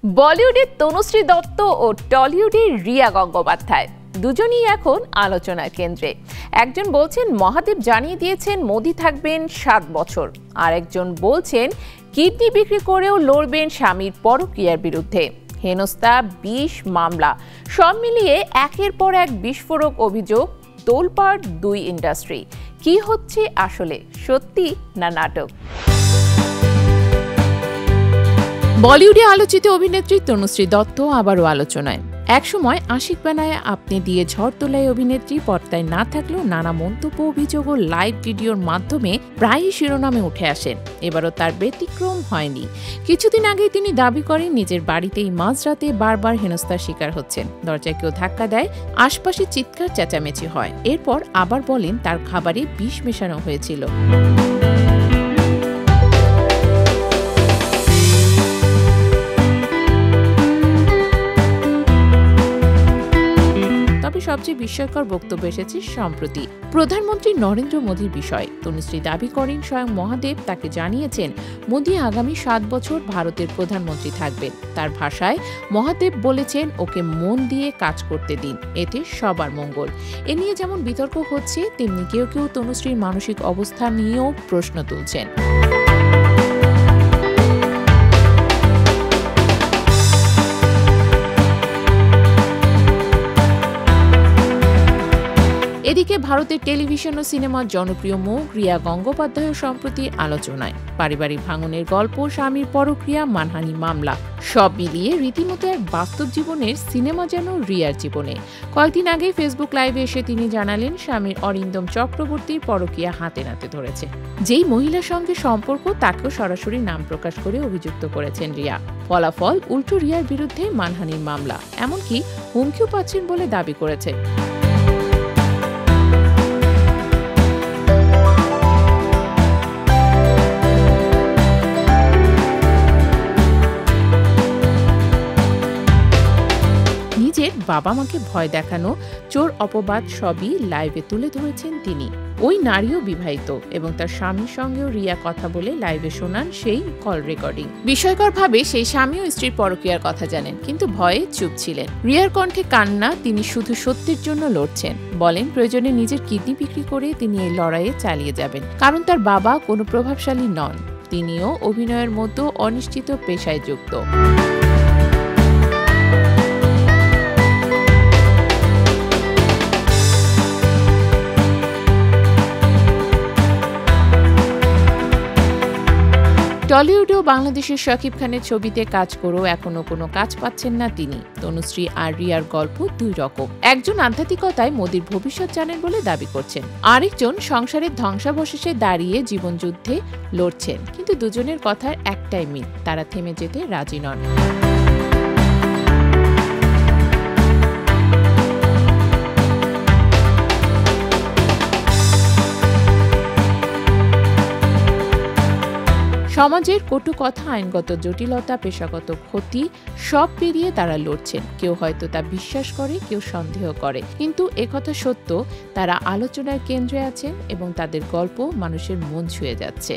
বলিউডের তনুশ্রী দত্ত ও টলিউডের রিয়া গঙ্গোপাধ্যায় দুজনই এখন আলোচনার কেন্দ্রে। একজন বলছেন মহাদেব জানিয়ে দিয়েছেন মোদি থাকবেন 7 বছর, আর একজন বলছেন কিডনি বিক্রি করেও লড়বেন স্বামীর পরকীয়ার বিরুদ্ধে। হেনস্থা 20 মামলা, সব মিলিয়ে একের পর এক বিস্ফোরক অভিযোগ, তোলপাড় দুই ইন্ডাস্ট্রি। কি হচ্ছে আসলে, সত্যি না নাটক? বলিউডে আলোচিত অভিনেত্রী তনুশ্রী দত্ত আবারও আলোচনায়। একসময় আশিক বানায় আপনি দিয়ে ঝড় তোলায় অভিনেত্রী পর্দায় না থাকলেও নানা মন্তব্য, অভিযোগ ও লাইভ ভিডিওর মাধ্যমে প্রায়ই শিরোনামে উঠে আসেন। এবারও তার ব্যতিক্রম হয়নি। কিছুদিন আগেই তিনি দাবি করেন নিজের বাড়িতেই মাঝরাতে বারবার হেনস্থার শিকার হচ্ছেন। দরজায় কেউ ধাক্কা দেয়, আশপাশে চিৎকার চেঁচামেচি হয়। এরপর আবার বলেন তার খাবারে বিষ মেশানো হয়েছিল। সবচেয়ে বিস্ময়কর বক্তব্য এসেছে সম্প্রতি প্রধানমন্ত্রী নরেন্দ্র মোদীর বিষয়। তনুশ্রী দাবি করেন স্বয়ং মহাদেব তাকে জানিয়েছেন মোদী আগামী 7 বছর ভারতের প্রধানমন্ত্রী থাকবেন। তার ভাষায় মহাদেব বলেছেন ওকে মন দিয়ে কাজ করতে দিন, এতে সবার মঙ্গল। এ নিয়ে যেমন বিতর্ক হচ্ছে, তেমনি কেউ কেউ তনুশ্রীর মানসিক অবস্থা নিয়েও প্রশ্ন তুলছেন। এদিকে ভারতের টেলিভিশন ও সিনেমার জনপ্রিয় মুখ রিয়া গঙ্গোপাধ্যায় সম্প্রতি আলোচনায়। পারিবারিক ভাঙনের গল্প, স্বামীর পরকীয়া, মানহানি মামলা, সব মিলিয়ে রীতিমতো এক বাস্তব জীবনের সিনেমা যেন রিয়ার জীবনে। কয়েকদিন আগে ফেসবুক লাইভে এসে তিনি জানালেন স্বামীর অরিন্দম চক্রবর্তীর পরকীয়া হাতে নাতে ধরেছে। যেই মহিলার সঙ্গে সম্পর্ক তাকেও সরাসরি নাম প্রকাশ করে অভিযুক্ত করেছেন রিয়া। ফলাফল উল্টো রিয়ার বিরুদ্ধে মানহানির মামলা, এমনকি হুমকিও পাচ্ছেন বলে দাবি করেছে। নিজের বাবা মাকে ভয় দেখানো, চোর অপবাদ সবই লাইভে তুলে ধরেছেন তিনি। ওই নারীও বিবাহিত এবং তার স্বামীর সঙ্গেও রিয়া কথা বলে লাইভে শোনান সেই কল রেকর্ডিং। বিস্ময়করভাবে সেই স্বামীও স্ত্রীর পরকীয়ার কথা জানেন, কিন্তু ভয়ে চুপ ছিলেন। রিয়ার কণ্ঠে কান্না, তিনি শুধু সত্যের জন্য লড়ছেন। বলেন প্রয়োজনে নিজের কিডনি বিক্রি করে তিনি এই লড়াইয়ে চালিয়ে যাবেন, কারণ তার বাবা কোনো প্রভাবশালী নন। তিনিও অভিনয়ের মতো অনিশ্চিত পেশায় যুক্ত। টলিউড ও বাংলাদেশের শাকিব খানের ছবিতে কাজ করেও এখনো কোনো কাজ পাচ্ছেন না তিনি। তনুশ্রী আর রিয়ার গল্প দুই রকম। একজন আধ্যাত্মিকতায় মোদির ভবিষ্যৎ জানেন বলে দাবি করছেন, আরেকজন সংসারের ধ্বংসাবশেষে দাঁড়িয়ে জীবনযুদ্ধে লড়ছেন। কিন্তু দুজনের কথার একটাই মিল, তারা থেমে যেতে রাজি নন। সমাজের কটু কথা, আইনগত জটিলতা, পেশাগত ক্ষতি সব পেরিয়ে তারা লড়ছেন। কেউ হয়তো তা বিশ্বাস করে, কেউ সন্দেহ করে, কিন্তু একথা সত্য, তারা আলোচনার কেন্দ্রে আছেন এবং তাদের গল্প মানুষের মন ছুঁয়ে যাচ্ছে।